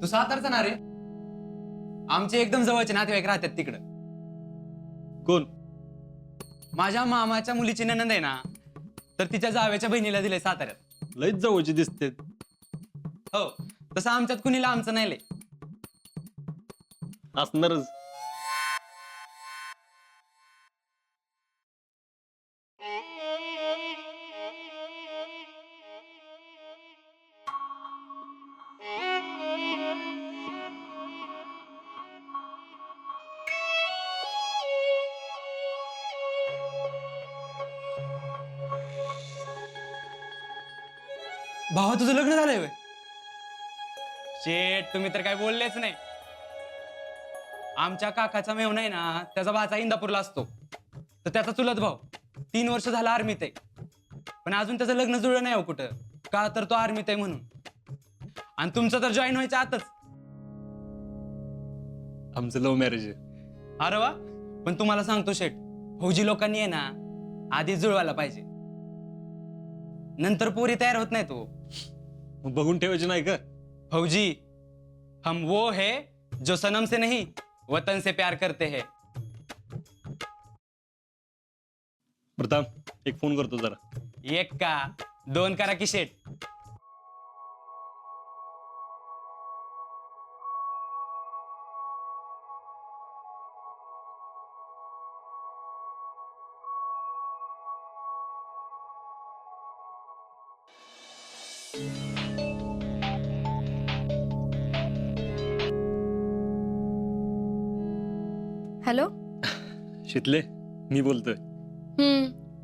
तू सातारचा ना रे? आमचे एकदम जवळचे नातेवाईक राहतात तिकडं. कोण? माझ्या मामाच्या मुलीची नणंद आहे ना, तर तिच्या जावेच्या बहिणीला दिलंय साताऱ्यात. लयच जवळची दिसते. हो, तसं आमच्यात कुणीला आमचं नाही लय. असणारच. भावा, तुझं लग्न झालंय व्हय? शेट, तुम्ही तर काय बोललेच नाही. आमच्या काकाचा मेव्हणा आहे ना, त्याचा भाचा इंदापूरला असतो. तर त्याचा चुलत भाऊ 3 वर्ष झाला आर्मीत आहे, पण अजून त्याचं लग्न जुळलं नाही हो कुठं. का तर तो आर्मीत आहे म्हणून. आणि तुमचं तर जॉईन व्हायचं आताच. आमचं लव्ह मॅरेज आहे. अरे वा. पण तुम्हाला सांगतो शेट, फौजी लोकांनी आहे ना आधी जुळवायला पाहिजे, नंतर पोरी तयार होत नाही. तो मग बघून ठेवायची नाही का? फौजी हम वो है जो सनम से नहीं वतन से प्यार करते हैं. प्रताप, एक फोन करतो जरा. 1 का 2 करा की शेट. हॅलो. शितले, मी बोलतोय.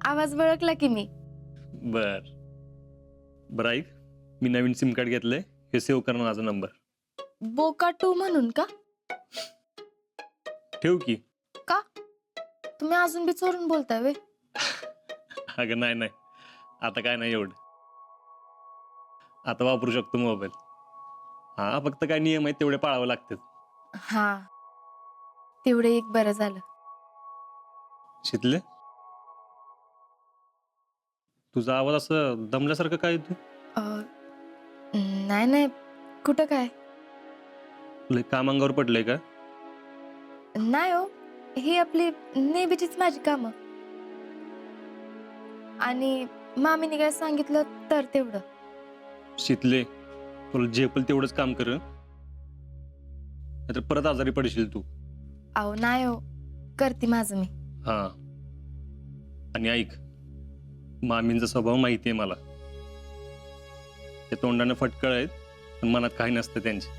आवाज ओळखला की मी. बर ऐक, मी नवीन सिम कार्ड घेतलंय. हे सेव्ह कर माझा नंबर. बोका 2 म्हणून का? ठेव की. का तुम्ही अजून बी चोरून बोलताय वे? अगं नाही, आता काय नाही एवढं. आता वापरू शकतो मोबाईल. हा, फक्त काय नियम आहेत तेवढे पाळावे लागतात. हा, तेवढे एक बरं झालं. शितले, तुझा आवाज असं दमल्यासारखं काय येतो? नाही, कुठं काय लय काम अंगावर पडलंय का? नाही हो, ही आपली नेहमीचीच माझी कामं. आणि मामीने काय सांगितलं तर तेवढं. शितले, तुला झेपल तेवढंच काम कर, नाहीतर परत आजारी पडशील तू. अहो नाही हो, करते माझं मी. हा, आणि ऐक, मामींचा स्वभाव माहिती आहे मला. ते तोंडाने फटकळ आहेत, पण मनात काही नसतं त्यांचे.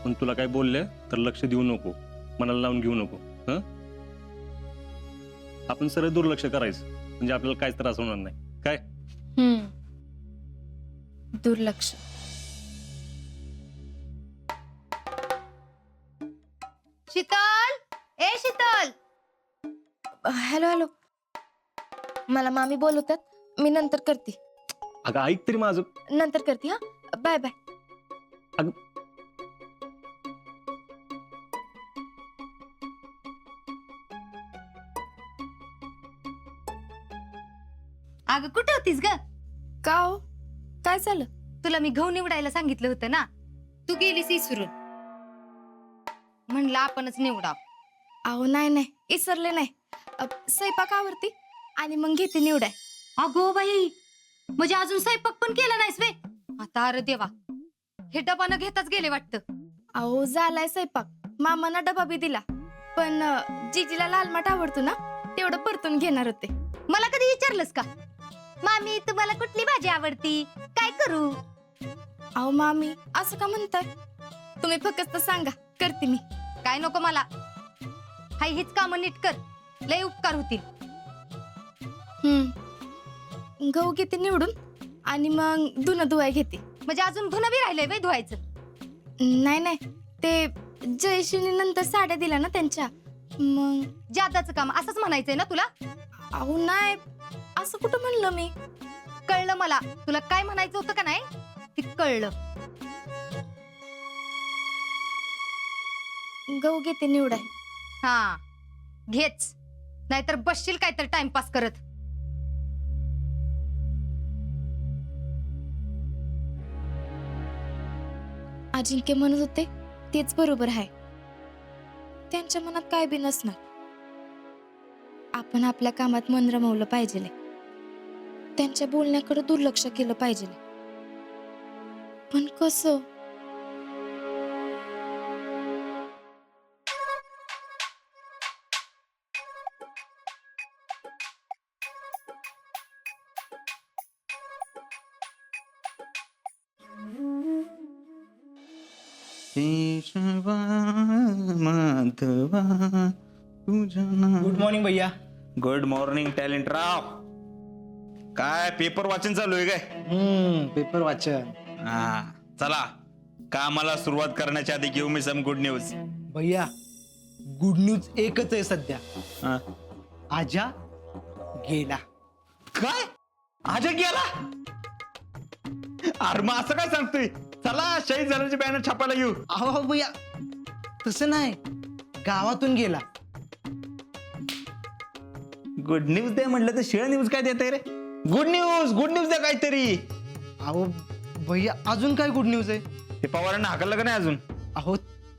पण तुला काय बोलले तर लक्ष देऊ नको, मनाला लावून घेऊ नको. हं, आपण सरळ दुर्लक्ष करायचं, म्हणजे आपल्याला काहीच त्रास होणार नाही. काय? दुर्लक्ष. शीतल, ए शीतल. हॅलो. मला मामी बोलवतात, मी नंतर करते. अगं ऐक तरी माझं. नंतर करते. हा, बाय. अगं अगं कुठे होतीस ग? का हो, काय झालं? तुला मी गहू निवडायला सांगितलं होतं ना, तू गेलीस विसरून. म्हणलं आपणच निवडाव. अहो नाही, इसरले नाही. स्वयंपाक आवरती आणि मग घेते निवडाय. अगो बाई, म्हणजे अजून स्वयंपाक पण केला नाहीस वे? आता अरे देवा, हे डबा न घेताच गेले वाटतं. अहो झालाय स्वयंपाक, मामाना डबा बी दिला. पण जिजीला लाल माठ आवडतो ना, तेवढं परतून घेणार होते. मला कधी विचारलंस का, मामी तुम्हाला कुठली भाजी आवडती, काय करू? अहो मामी, असं का म्हणताय? तुम्ही फक्त सांगा, करते मी. काय नको मला, हाय हीच कामं नीट कर, लय उपकार होतील. गहू घेते निवडून आणि मग धुणं धुवाय घेते. म्हणजे अजून धुणं बी राहिलंय बाई धुवायचं? नाही, ते जयश्रीने नंतर साड्या दिल्या ना त्यांच्या, मग. जादाचं काम असंच म्हणायचंय ना तुला? अहो नाही, असं कुठं म्हणलं मी. कळलं मला, तुला काय म्हणायचं होतं का नाही ते कळलं. गहू घेते निवडाय. हा, घेच, नाहीतर बसशील काय तर टाइमपास करत. अजिंक्य म्हणत होते तेच बरोबर आहे. त्यांच्या मनात काय बी नसणार. आपण आपल्या कामात मन रमवलं पाहिजे. त्यांच्या बोलण्याकडे दुर्लक्ष केलं पाहिजे. पण कसं? केशवा माधवा तुझ्या गुड मॉर्निंग भैया. गुड मॉर्निंग टॅलेंट राव. काय पेपर वाचन चालू आहे काय? पेपर वाचन. हा चला कामाला सुरुवात करण्याच्या आधी घेऊ मी सम गुड न्यूज. भैया गुड न्यूज एकच आहे सध्या. हा. आजा गेला. काय आज गेला? अरे मग असं काय सांगतोय? चला शहीद झाल्याचे बॅनर छापायला येऊ. अहो भैया तसं नाही, गावातून गेला. गुड न्यूज द्या म्हटलं तर शिळ न्यूज काय देताय रे? गुड न्यूज द्या काहीतरी. अहो भैया अजून काय गुड न्यूज आहे? ते पवारांना हाकललं का नाही अजून? अहो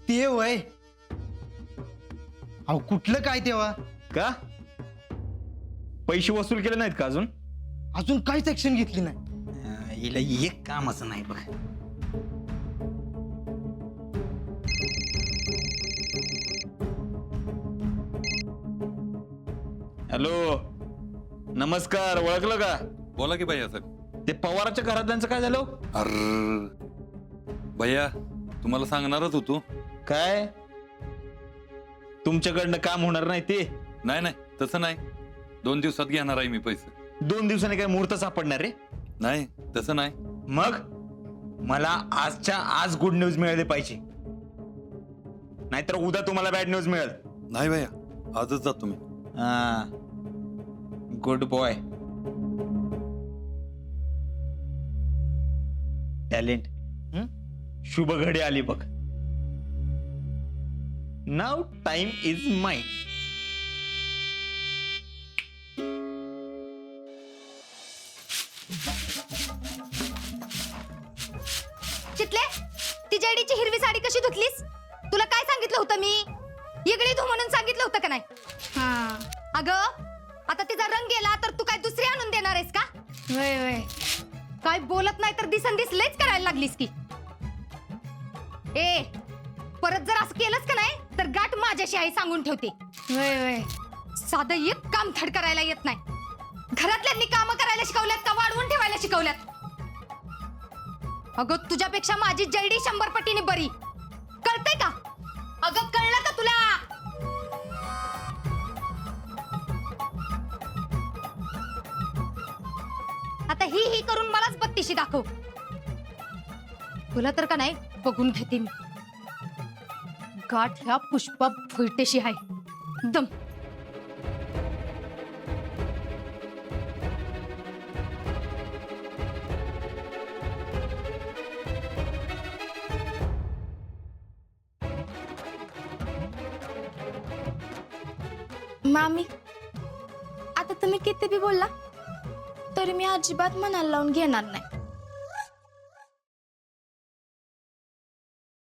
ते वय. अहो कुठलं काय तेव्हा? का पैसे वसूल केले नाहीत का अजून? अजून काहीच ऍक्शन घेतली नाही. हिला एक काम असं नाही बघ. हॅलो नमस्कार, ओळखलं का? बोला की भैया साहेब. ते पवाराच्या घरातल्यांचं काय झालं? अर भैया तुम्हाला सांगणारच होतो. काय तुमच्याकडनं काम होणार नाही ते? नाही नाही तसं नाही, 2 दिवसात घेणार आहे मी पैसे. 2 दिवसांनी काय मुहूर्त सापडणार रे? नाही तसं नाही. मग मला आजच्या आज गुड न्यूज मिळाली पाहिजे, नाहीतर उद्या तुम्हाला बॅड न्यूज मिळेल. नाही भैया आजच जातो मी. हा गुड बॉय. टॅलेंट शुभ घडी आली बघ. नाव टाइम इज माइन. चितले, ती जडीची हिरवी साडी कशी धुतलीस? तुला काय सांगितलं होतं मी? इकडे धु म्हणून सांगितलं होतं का नाही? हा अगं आता तिचा रंग गेला तर तू काय दुसरी आणून देणार आहेस का? वय वय. काय बोलत नाही तर दिसन दिसलेच करायला लागलीस की. ए परत जर असं केलंस का नाही तर गाठ माझ्याशी आहे सांगून ठेवते. वय वय. साधं एक काम धड करायला येत नाही. घरातल्यांनी कामं करायला शिकवल्यात का वाढवून ठेवायला शिकवल्यात? अगं तुझ्यापेक्षा माझी जैडी 100 पटीने बरी. कळतंय का? अगं कळलं का तुला? आता ही करून मलाच बत्तीशी दाखव. तुला तर का नाही बघून घेते मी. गाठ ह्या पुष्पा फुलतेशी आहे दम. मामी, आता तुम्ही किती बी बोलला तरी मी अजिबात मनाला लावून घेणार नाही.